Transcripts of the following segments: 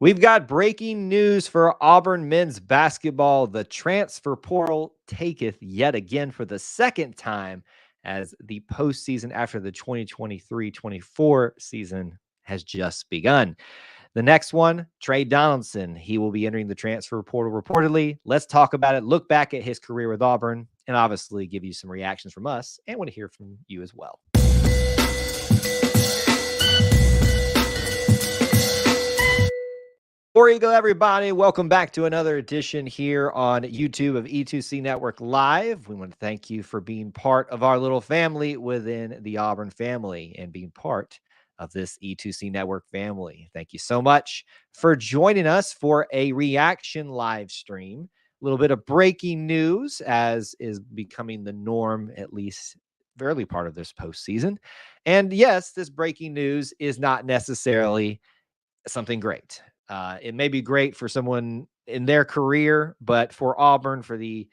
We've got breaking news for Auburn men's basketball. The transfer portal taketh yet again for the second time as the postseason after the 2023-24 season has just begun. The next one, Tre Donaldson. He will be entering the transfer portal reportedly. Let's talk about it, look back at his career with Auburn, and obviously give you some reactions from us and want to hear from you as well. War Eagle, everybody. Welcome back to another edition here on YouTube of E2C Network Live. We want to thank you for being part of our little family within the Auburn family and being part of this E2C Network family. Thank you so much for joining us for a reaction live stream. A little bit of breaking news, as is becoming the norm, at least the early part of this postseason. And yes, this breaking news is not necessarily something great. It may be great for someone in their career, but for Auburn, for the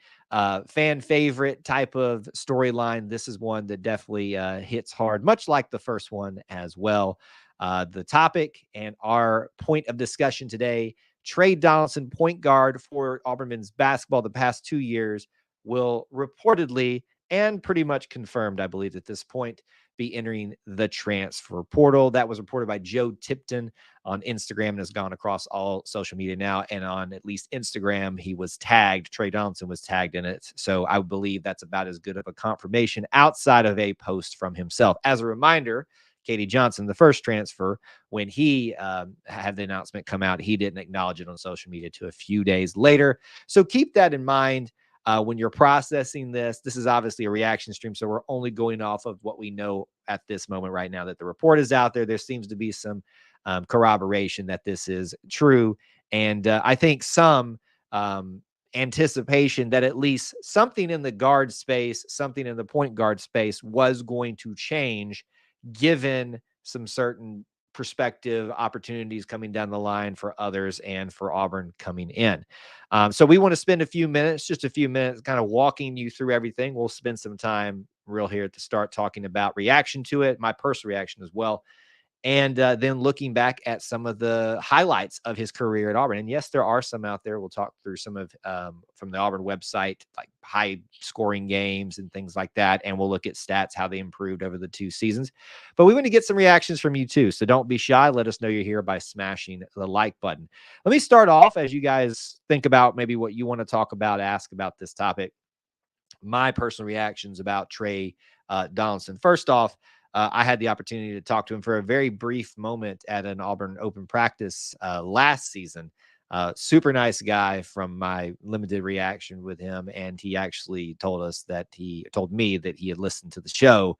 fan favorite type of storyline, this is one that definitely hits hard, much like the first one as well. The topic and our point of discussion today, Tre Donaldson, point guard for Auburn men's basketball the past 2 years, will reportedly and pretty much confirmed, I believe at this point, be entering the transfer portal. That was reported by Joe Tipton on Instagram and has gone across all social media now. And on at least Instagram, he was tagged. Tre Donaldson was tagged in it. So I believe that's about as good of a confirmation outside of a post from himself. As a reminder, Katie Johnson, the first transfer, when he had the announcement come out, he didn't acknowledge it on social media till a few days later. So keep that in mind. When you're processing this, this is obviously a reaction stream, so we're only going off of what we know at this moment right now, that the report is out there. There seems to be some corroboration that this is true, and I think some anticipation that at least something in the guard space, something in the point guard space was going to change, given some certain perspective opportunities coming down the line for others and for Auburn coming in. So we want to spend a few minutes, just a few minutes, kind of walking you through everything. We'll spend some time real here at the start talking about reaction to it, my personal reaction as well. And then looking back at some of the highlights of his career at Auburn. And yes, there are some out there. We'll talk through some of from the Auburn website, like high scoring games and things like that. And we'll look at stats, how they improved over the 2 seasons. But we want to get some reactions from you too. So don't be shy. Let us know you're here by smashing the like button. Let me start off as you guys think about maybe what you want to talk about, ask about this topic. My personal reactions about Tre Donaldson. First off, I had the opportunity to talk to him for a very brief moment at an Auburn open practice last season. Super nice guy from my limited reaction with him. And he actually told me that he had listened to the show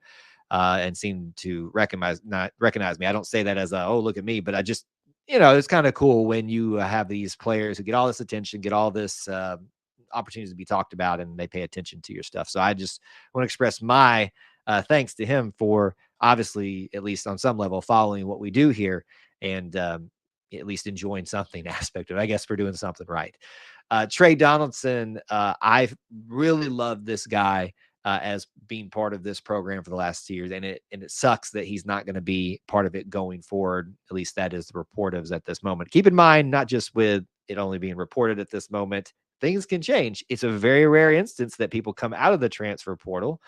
and seemed to recognize me. I don't say that as oh, look at me, but I just, it's kind of cool when you have these players who get all this attention, get all this opportunities to be talked about, and they pay attention to your stuff. So I just want to express my thanks to him for obviously, at least on some level, following what we do here and at least enjoying something aspect of it. I guess we're doing something right. Tre Donaldson, I really love this guy as being part of this program for the last 2 years. And it sucks that he's not going to be part of it going forward. At least that is the report of at this moment. Keep in mind, not just with it only being reported at this moment, things can change. It's a very rare instance that people come out of the transfer portal.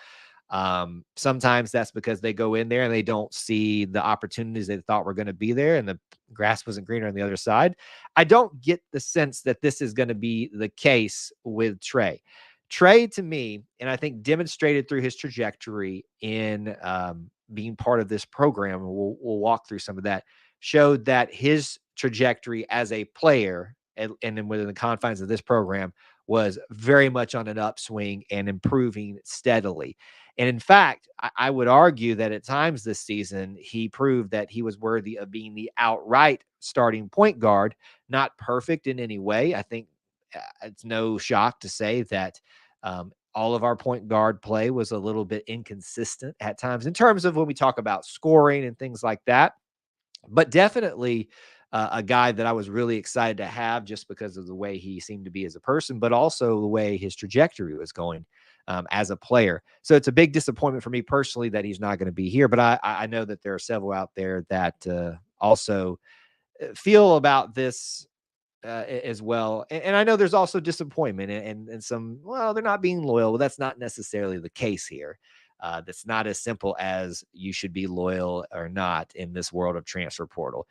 Sometimes that's because they go in there and they don't see the opportunities they thought were going to be there, and the grass wasn't greener on the other side. I don't get the sense that this is going to be the case with Tre. Tre, to me, and I think demonstrated through his trajectory in being part of this program, and we'll walk through some of that, showed that his trajectory as a player and then within the confines of this program was very much on an upswing and improving steadily. And in fact, I would argue that at times this season, he proved that he was worthy of being the outright starting point guard. Not perfect in any way. I think it's no shock to say that all of our point guard play was a little bit inconsistent at times in terms of when we talk about scoring and things like that. But definitely a guy that I was really excited to have just because of the way he seemed to be as a person, but also the way his trajectory was going as a player. So it's a big disappointment for me personally that he's not going to be here. But I know that there are several out there that also feel about this as well. And I know there's also disappointment and some, well, they're not being loyal. Well, that's not necessarily the case here. That's not as simple as you should be loyal or not in this world of transfer portal.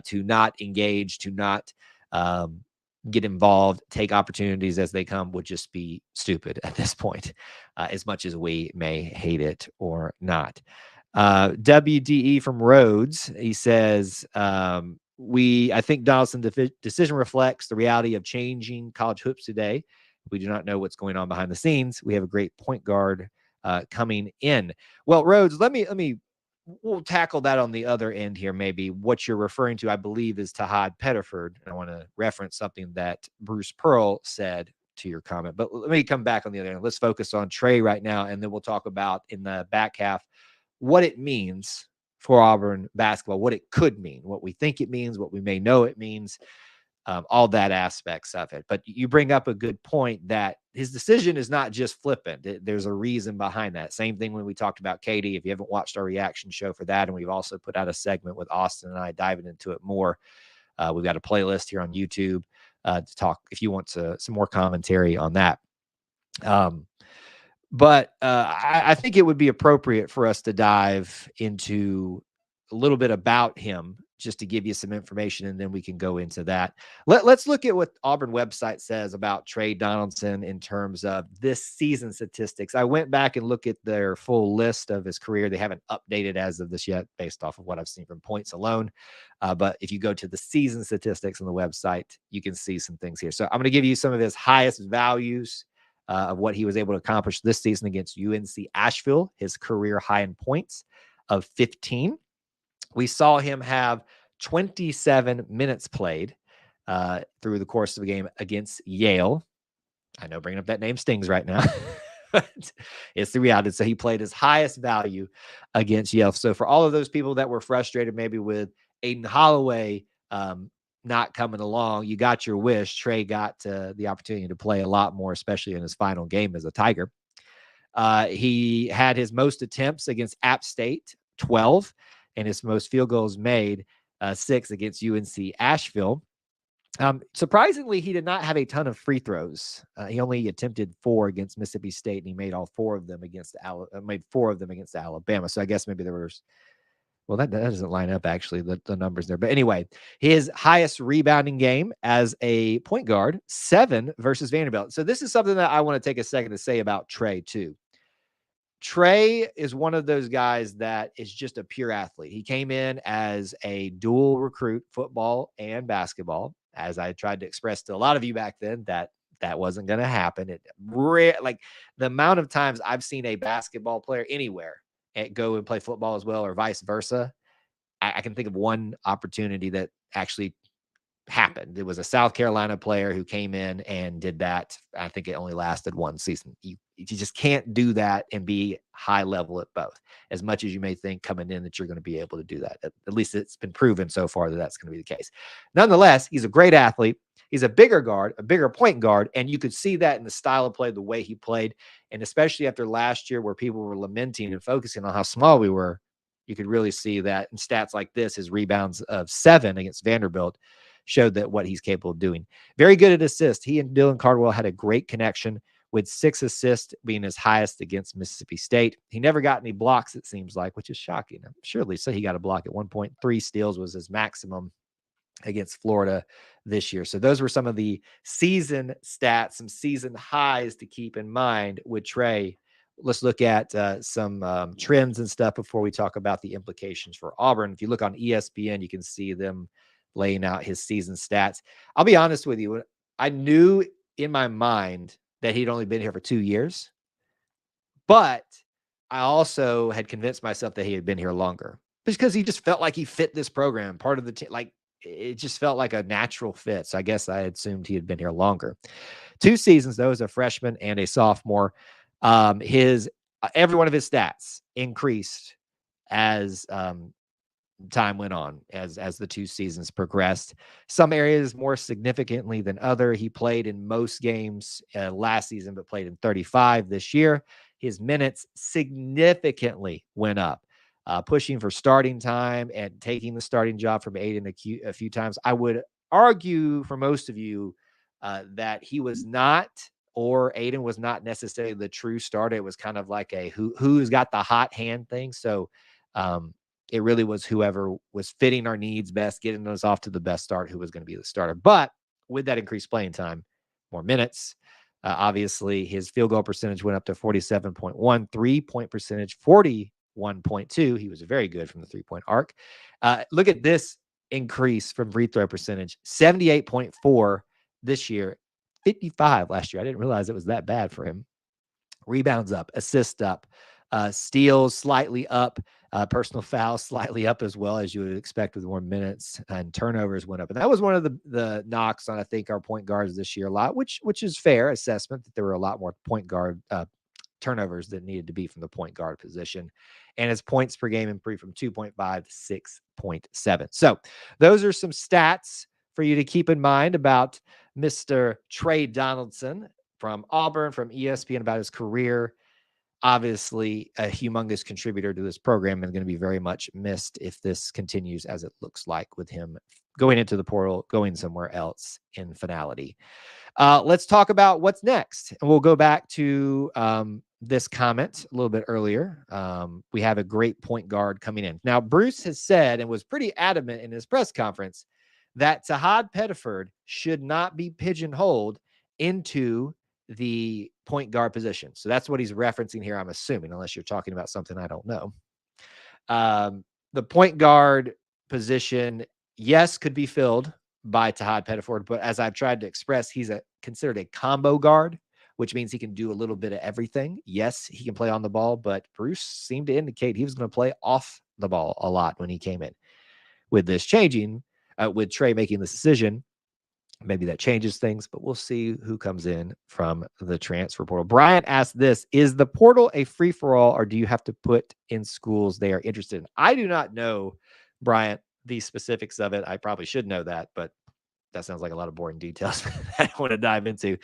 To not engage, to not get involved, take opportunities as they come would just be stupid at this point, as much as we may hate it or not. WDE from Rhodes, he says, I think Donaldson's decision reflects the reality of changing college hoops today. We do not know what's going on behind the scenes. We have a great point guard coming in. Well, Rhodes, we'll tackle that on the other end here. Maybe what you're referring to, I believe, is Tahad Pettiford. And I want to reference something that Bruce Pearl said to your comment. But let me come back on the other end. Let's focus on Tre right now, and then we'll talk about in the back half what it means for Auburn basketball, what it could mean, what we think it means, what we may know it means, all that aspects of it. But you bring up a good point that his decision is not just flippant. There's a reason behind that. Same thing when we talked about Katie. If you haven't watched our reaction show for that, and we've also put out a segment with Austin and I diving into it more. We've got a playlist here on YouTube to talk if you want some more commentary on that. But I think it would be appropriate for us to dive into a little bit about him just to give you some information, and then we can go into that. Let's look at what Auburn website says about Tre Donaldson in terms of this season statistics. I went back and looked at their full list of his career. They haven't updated as of this yet based off of what I've seen from points alone. But if you go to the season statistics on the website, you can see some things here. So I'm going to give you some of his highest values of what he was able to accomplish this season against UNC Asheville, his career high in points of 15. We saw him have 27 minutes played through the course of the game against Yale. I know bringing up that name stings right now, but it's the reality. So he played his highest value against Yale. So for all of those people that were frustrated maybe with Aiden Holloway not coming along, you got your wish. Tre got the opportunity to play a lot more, especially in his final game as a Tiger. He had his most attempts against App State, 12, and his most field goals made, 6 against UNC Asheville. Surprisingly, he did not have a ton of free throws. He only attempted 4 against Mississippi State, and he made all 4 of them against Alabama. So I guess maybe there was. Well, that doesn't line up, actually, the numbers there. But anyway, his highest rebounding game as a point guard, 7 versus Vanderbilt. So this is something that I want to take a second to say about Tre, too. Tre is one of those guys that is just a pure athlete. He came in as a dual recruit, football and basketball. As I tried to express to a lot of you back then, that wasn't going to happen. Like the amount of times I've seen a basketball player anywhere go and play football as well, or vice versa. I can think of one opportunity that actually happened. It was a South Carolina player who came in and did that. I think it only lasted 1 season. You just can't do that and be high level at both, as much as you may think coming in that you're going to be able to do that. At least it's been proven so far that that's going to be the case. Nonetheless, he's a great athlete. He's a bigger guard, a bigger point guard, and you could see that in the style of play, the way he played, and especially after last year where people were lamenting and focusing on how small we were, you could really see that in stats like this. His rebounds of 7 against Vanderbilt showed that what he's capable of doing. Very good at assists. He and Dylan Cardwell had a great connection, with 6 assists being his highest against Mississippi State. He never got any blocks, it seems like, which is shocking. Surely, so he got a block at 1 point. 3 steals was his maximum against Florida this year. So those were some of the season stats, some season highs to keep in mind with Tre. Let's look at some trends and stuff before we talk about the implications for Auburn. If you look on ESPN, you can see them laying out his season stats. I'll be honest with you. I knew in my mind that he'd only been here for 2 years, but I also had convinced myself that he had been here longer because he just felt like he fit this program, part of the team. Like it just felt like a natural fit. So I guess I assumed he had been here longer. 2 seasons though, as a freshman and a sophomore. Every one of his stats increased as time went on, as the 2 seasons progressed. Some areas more significantly than other. He played in most games last season, but played in 35 this year. His minutes significantly went up. pushing for starting time and taking the starting job from Aiden a few times. I would argue for most of you that he was not, or Aiden was not necessarily the true starter. It was kind of like a who's got the hot hand thing. So it really was whoever was fitting our needs best, getting us off to the best start, who was going to be the starter. But with that increased playing time, more minutes, obviously his field goal percentage went up to 47.1, 3-point percentage, 41.2. He was very good from the 3-point arc. Look at this increase from free throw percentage, 78.4 this year, 55 last year. I didn't realize it was that bad for him. Rebounds up, assists up, steals slightly up, personal fouls slightly up as well, as you would expect with more minutes, and turnovers went up. And that was one of the knocks on, I think, our point guards this year a lot, which is fair assessment, that there were a lot more point guard turnovers that needed to be from the point guard position. And his points per game improved from 2.5 to 6.7. So those are some stats for you to keep in mind about Mr. Tre Donaldson from Auburn, from ESPN, about his career. Obviously, a humongous contributor to this program and going to be very much missed if this continues as it looks like, with him going into the portal, going somewhere else in finality. Let's talk about what's next. And we'll go back to this comment a little bit earlier. We have a great point guard coming in. Now, Bruce has said, and was pretty adamant in his press conference, that Tahad Pettiford should not be pigeonholed into the point guard position. So that's what he's referencing here, I'm assuming, unless you're talking about something I don't know. The point guard position, yes, could be filled by Tahad Pettiford, but as I've tried to express, he's considered a combo guard, which means he can do a little bit of everything. Yes, he can play on the ball, but Bruce seemed to indicate he was going to play off the ball a lot when he came in. With this changing, with Tre making this decision, maybe that changes things, but we'll see who comes in from the transfer portal. Brian asked this: is the portal a free-for-all, or do you have to put in schools they are interested in? I do not know, Brian, the specifics of it. I probably should know that, but that sounds like a lot of boring details that I want to dive into.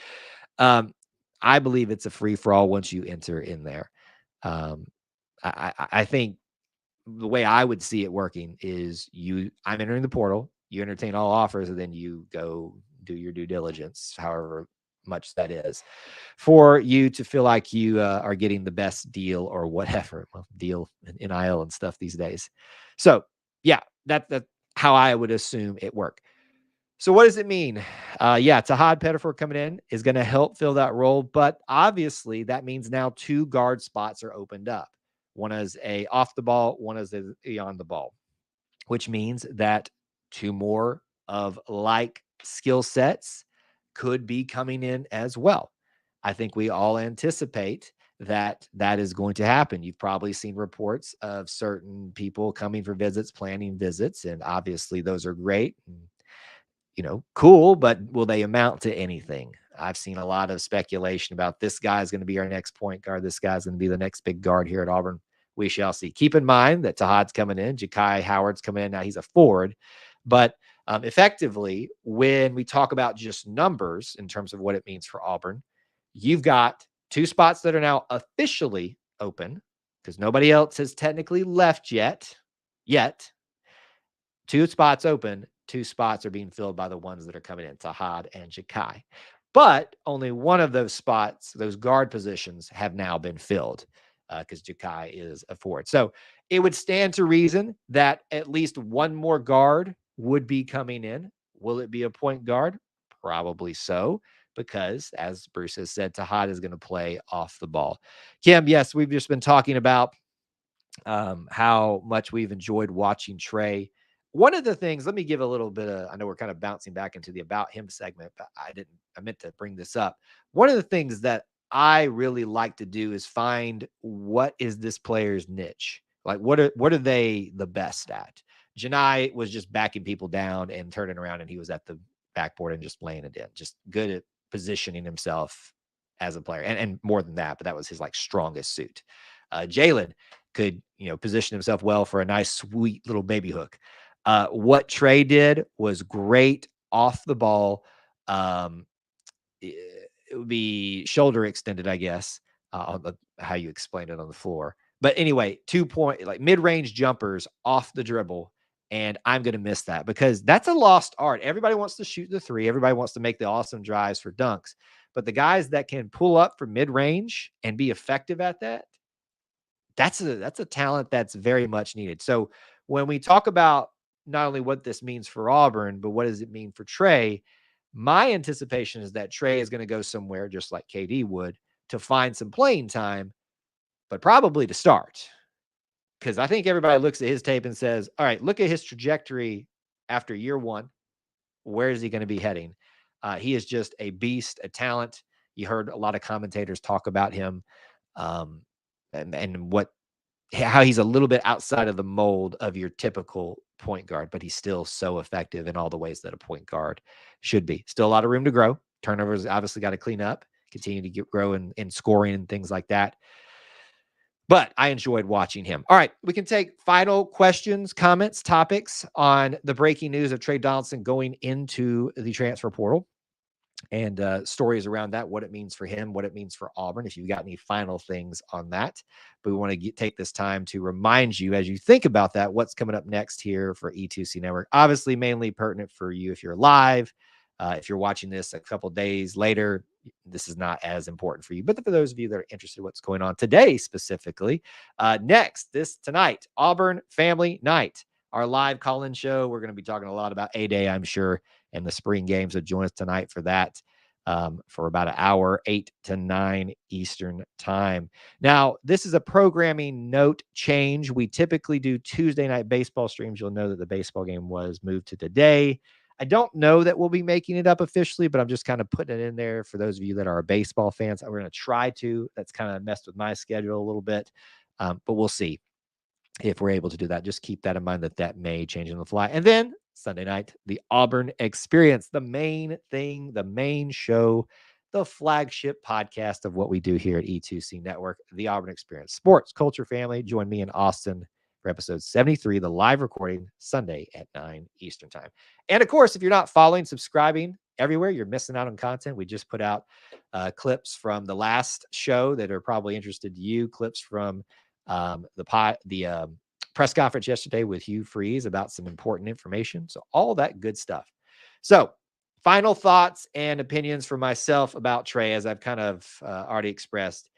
I believe it's a free-for-all once you enter in there. I think the way I would see it working is I'm entering the portal, you entertain all offers, and then you go do your due diligence, however much that is, for you to feel like you are getting the best deal or whatever. Well, deal and NIL and stuff these days. So yeah, that's how I would assume it work. So what does it mean? Tahad Pettiford coming in is going to help fill that role, but obviously that means now 2 guard spots are opened up. One is a off the ball, one is a on the ball, which means that 2 more of like skill sets could be coming in as well. I think we all anticipate that is going to happen. You've probably seen reports of certain people coming for visits, planning visits, and obviously those are great. Cool, but will they amount to anything? I've seen a lot of speculation about this guy's going to be our next point guard. This guy's going to be the next big guard here at Auburn. We shall see. Keep in mind that Tahad's coming in. Ja'Kai Howard's coming in. Now he's a forward. But effectively, when we talk about just numbers in terms of what it means for Auburn, you've got 2 spots that are now officially open because nobody else has technically left yet. 2 spots open. 2 spots are being filled by the ones that are coming in, Tahad and Ja'Kai. But only one of those spots, those guard positions, have now been filled because Ja'Kai is a forward. So it would stand to reason that at least one more guard would be coming in. Will it be a point guard? Probably so, because as Bruce has said, Tahad is going to play off the ball. Kim, yes, we've just been talking about how much we've enjoyed watching Tre. One of the things, let me give a little bit of, I know we're kind of bouncing back into the about him segment, but I meant to bring this up. One of the things that I really like to do is find what is this player's niche? Like what are they the best at? Janai was just backing people down and turning around, and he was at the backboard and just laying it in, just good at positioning himself as a player. And more than that, but that was his like strongest suit. Jalen could, position himself well for a nice, sweet little baby hook. What Tre did was great off the ball. It would be shoulder extended, I guess, on how you explain it on the floor. But anyway, 2-point, like mid-range jumpers off the dribble. And I'm going to miss that because that's a lost art. Everybody wants to shoot the three. Everybody wants to make the awesome drives for dunks. But the guys that can pull up from mid-range and be effective at that, that's a talent that's very much needed. So when we talk about not only what this means for Auburn, but what does it mean for Tre, my anticipation is that Tre is going to go somewhere just like KD would to find some playing time, but probably to start. Because I think everybody looks at his tape and says, all right, look at his trajectory after year one. Where is he going to be heading? He is just a beast, a talent. You heard a lot of commentators talk about him, and how he's a little bit outside of the mold of your typical point guard, but he's still so effective in all the ways that a point guard should be. Still a lot of room to grow. Turnovers obviously got to clean up, continue to grow in scoring and things like that. But I enjoyed watching him. All right, we can take final questions, comments, topics on the breaking news of Tre Donaldson going into the transfer portal and stories around that, what it means for him, what it means for Auburn, if you've got any final things on that. But we want to take this time to remind you as you think about that, what's coming up next here for E2C Network. Obviously, mainly pertinent for you if you're live. If you're watching this a couple days later, this is not as important for you. But for those of you that are interested in what's going on today specifically, tonight, Auburn Family Night, our live call-in show. We're going to be talking a lot about A-Day, I'm sure, and the spring games. So join us tonight for that for about an hour, 8 to 9 Eastern time. Now, this is a programming note change. We typically do Tuesday night baseball streams. You'll know that the baseball game was moved to today. I don't know that we'll be making it up officially, but I'm just kind of putting it in there for those of you that are baseball fans. We're going to try to. That's kind of messed with my schedule a little bit, but we'll see if we're able to do that. Just keep that in mind that may change on the fly. And then Sunday night, the Auburn Experience, the main thing, the main show, the flagship podcast of what we do here at E2C Network, the Auburn Experience. Sports, culture, family. Join me in Austin for episode 73, the live recording Sunday at 9 Eastern time. And of course, if you're not following, subscribing everywhere, you're missing out on content. We just put out clips from the last show that are probably interested to you, clips from the press conference yesterday with Hugh Freeze about some important information. So all that good stuff. So final thoughts and opinions for myself about Tre, as I've kind of already expressed.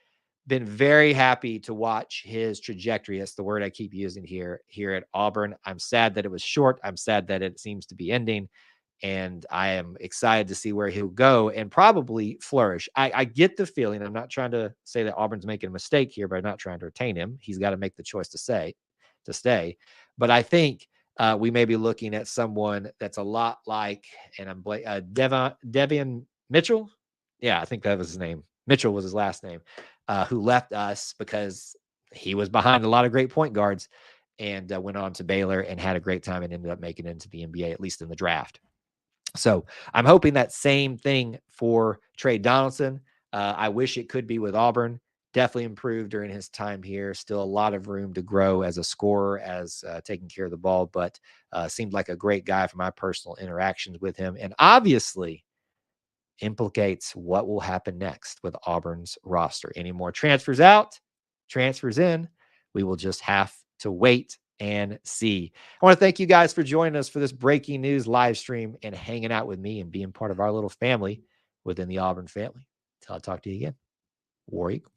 Been very happy to watch his trajectory. That's the word I keep using here at Auburn. I'm sad that it was short. I'm sad that it seems to be ending. And I am excited to see where he'll go and probably flourish. I get the feeling, I'm not trying to say that Auburn's making a mistake here, but I'm not trying to retain him. He's got to make the choice to stay. But I think we may be looking at someone that's a lot like, and I'm Devian Mitchell. Yeah, I think that was his name. Mitchell was his last name, who left us because he was behind a lot of great point guards and went on to Baylor and had a great time and ended up making it into the NBA, at least in the draft. So I'm hoping that same thing for Tre Donaldson. I wish it could be with Auburn. Definitely improved during his time here. Still a lot of room to grow as a scorer, as taking care of the ball, but seemed like a great guy from my personal interactions with him. And obviously implicates what will happen next with Auburn's roster. Any more transfers out, transfers in, we will just have to wait and see. I want to thank you guys for joining us for this breaking news live stream and hanging out with me and being part of our little family within the Auburn family. Until I talk to you again. War Eagle.